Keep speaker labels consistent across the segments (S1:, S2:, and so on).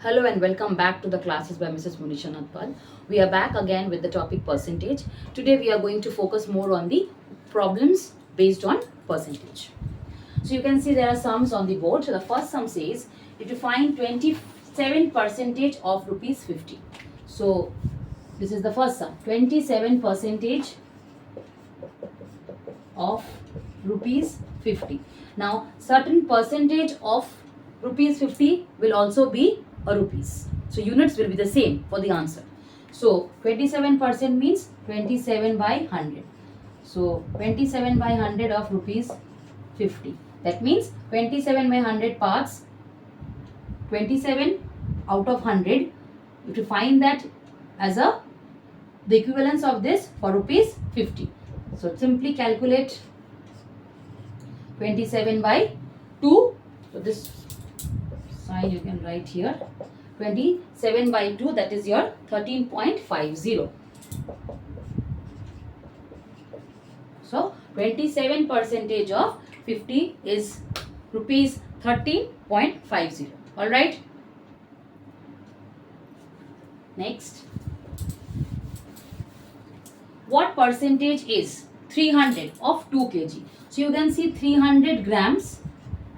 S1: Hello and welcome back to the classes by Mrs. Munisha Natpal. We are back again with the topic percentage. Today we are going to focus more on the problems based on percentage. So you can see there are sums on the board. So the first sum says you to find 27 percentage of rupees 50. So this is the first sum. 27 percentage of rupees 50. Now certain percentage of rupees 50 will also be a rupees. So units will be the same for the answer. So 27% means 27 by 100. So 27 by 100 of rupees 50. That means 27 by 100 parts 27 out of 100. You have to find that as the equivalence of this for rupees 50. So simply calculate 27 by 2. So this sign you can write here. 27 by 2, that is your 13.50. So 27 percentage of 50 is rupees 13.50. Alright. Next. What percentage is 300 of 2 kg? So you can see 300 grams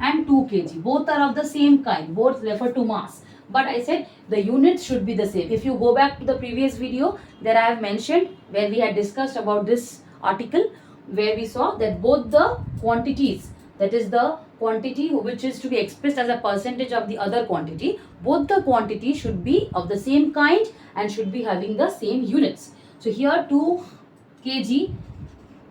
S1: and 2 kg. Both are of the same kind. Both refer to mass. But I said the units should be the same. If you go back to the previous video, there I have mentioned where we had discussed about this article, where we saw that both the quantities, that is the quantity which is to be expressed as a percentage of the other quantity, both the quantity should be of the same kind and should be having the same units. So here 2 kg,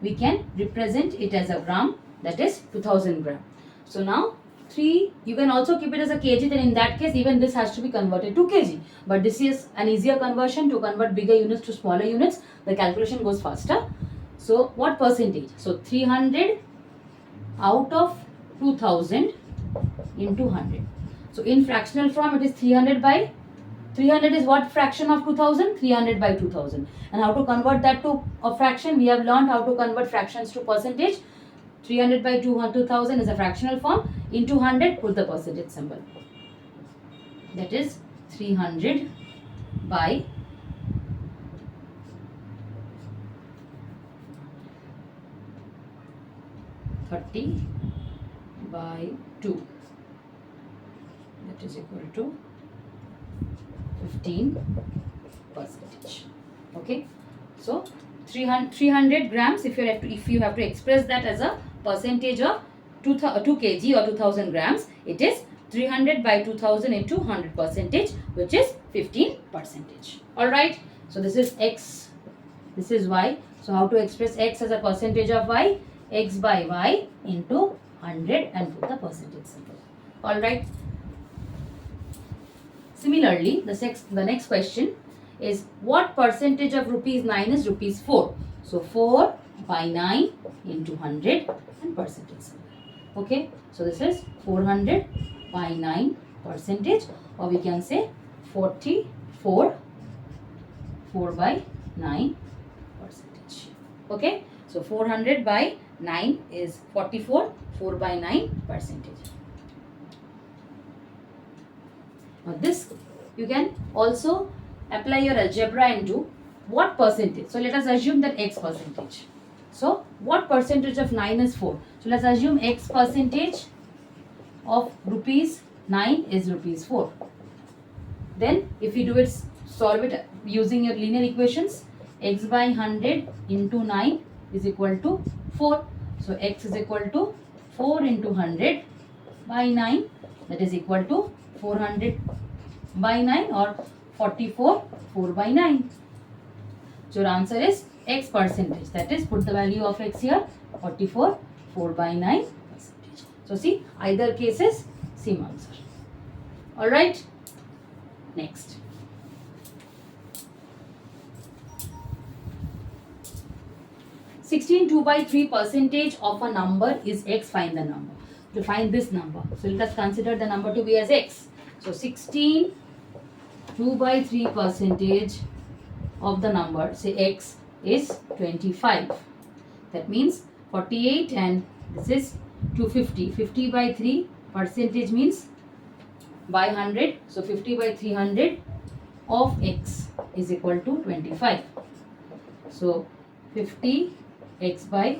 S1: we can represent it as a gram, that is 2000 gram. So now 3, you can also keep it as a kg, then in that case even this has to be converted to kg. But this is an easier conversion. To convert bigger units to smaller units, the calculation goes faster. So what percentage? So 300 out of 2000 into 100. So in fractional form it is 300 by 300 is what fraction of 2000? 300 by 2000. And how to convert that to a fraction? We have learned how to convert fractions to percentage. 300 by 2000 is a fractional form. Into 100, put the percentage symbol. That is 300 by 30 by 2. That is equal to 15%. Okay. So 300 grams, if you have to express that as a percentage of 2 kg or 2000 grams, it is 300 by 2000 into 100%, which is 15%. Alright. So this is x, this is y. So how to express x as a percentage of y? X by y into 100 and put the percentage symbol. Alright. Similarly, the next question is what percentage of rupees 9 is rupees 4? So 4 by 9 into 100 and percentage symbol. Okay, so this is 400 by 9 percentage, or we can say 44 4 by 9 percentage. Okay, so 400 by 9 is 44 4 by 9 percentage. Now this you can also apply your algebra into what percentage. So let us assume that x percentage. So what percentage of 9 is 4? So let's assume x percentage of rupees 9 is rupees 4. Then if you do it, solve it using your linear equations, x by 100 into 9 is equal to 4. So x is equal to 4 into 100 by 9, that is equal to 400 by 9 or 44 4 by 9. So your answer is x percentage, that is put the value of x here, 44 4 by 9 percentage. So see, either cases same answer. Alright. Next. (16) 2 by 3 percentage of a number is x. Find the number. To find this number, so let us consider the number to be as x. So 16 2 by 3 percentage of the number, say x, is 25. That means 48 and this is 250. 50 by 3 percentage means by 100. So 50 by 300 of x is equal to 25. So 50 x by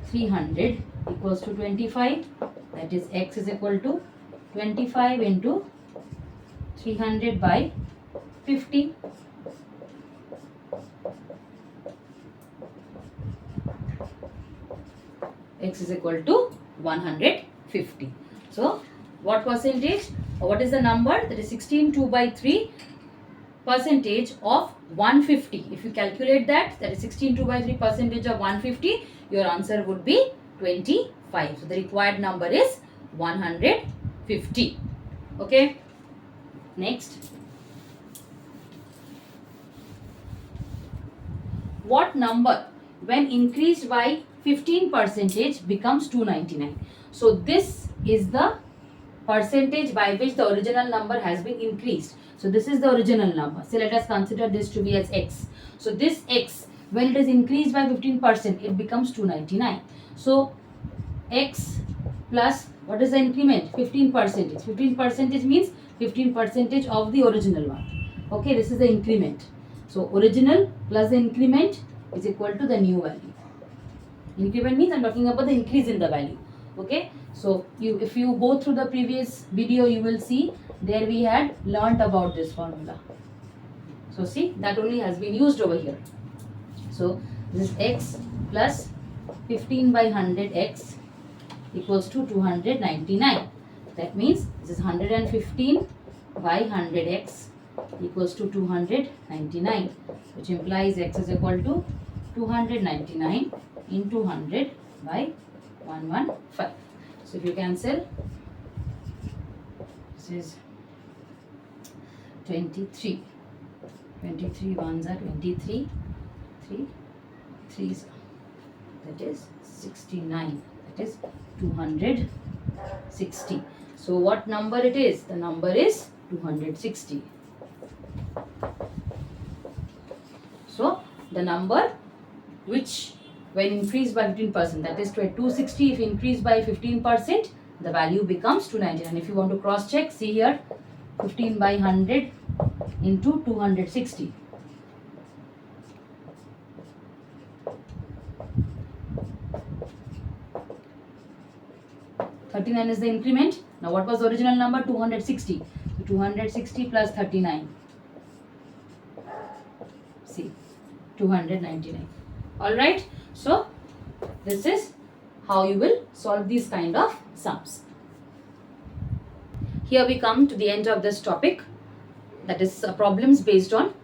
S1: 300 equals to 25. That is x is equal to 25 into 300 by 50. X is equal to 150. So what percentage, or what is the number? That is 16 2 by 3 percentage of 150. If you calculate that, that is 16 2 by 3 percentage of 150, your answer would be 25. So the required number is 150. Okay. Next. What number when increased by 15 percentage becomes 299? So this is the percentage by which the original number has been increased. So this is the original number. So let us consider this to be as x. So this x, when it is increased by 15%, it becomes 299. So x plus, what is the increment? 15%. 15% means 15% of the original one. Okay, this is the increment. So original plus the increment is equal to the new value. Increment means I'm talking about the increase in the value. Okay, so if you go through the previous video, you will see there we had learnt about this formula. So see, that only has been used over here. So this is x plus 15 by 100 x equals to 299. That means this is 115 by 100 x equals to 299, which implies x is equal to 299 into 100 by 115. So if you cancel, this is 23. 23 ones are 23. 3 threes, that is 69. That is 260. So what number it is? The number is 260. So the number which when increased by 15%, that is 260, if increased by 15%, the value becomes 299. And if you want to cross check, see here, 15 by 100 into 260. $39 is the increment. Now what was the original number? 260. So 260 plus 39. See, 299. Alright. So this is how you will solve these kind of sums. Here we come to the end of this topic, that is problems based on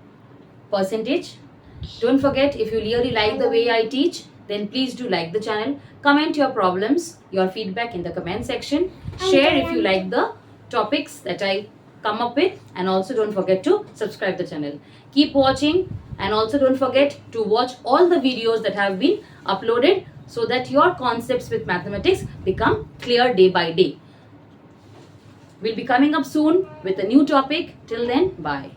S1: percentage. Don't forget, if you really like the way I teach, then please do like the channel. Comment your problems, your feedback in the comment section. Share if you like the topics that I come up with, and also don't forget to subscribe the channel. Keep watching, and also don't forget to watch all the videos that have been uploaded so that your concepts with mathematics become clear day by day. We'll be coming up soon with a new topic. Till then, bye.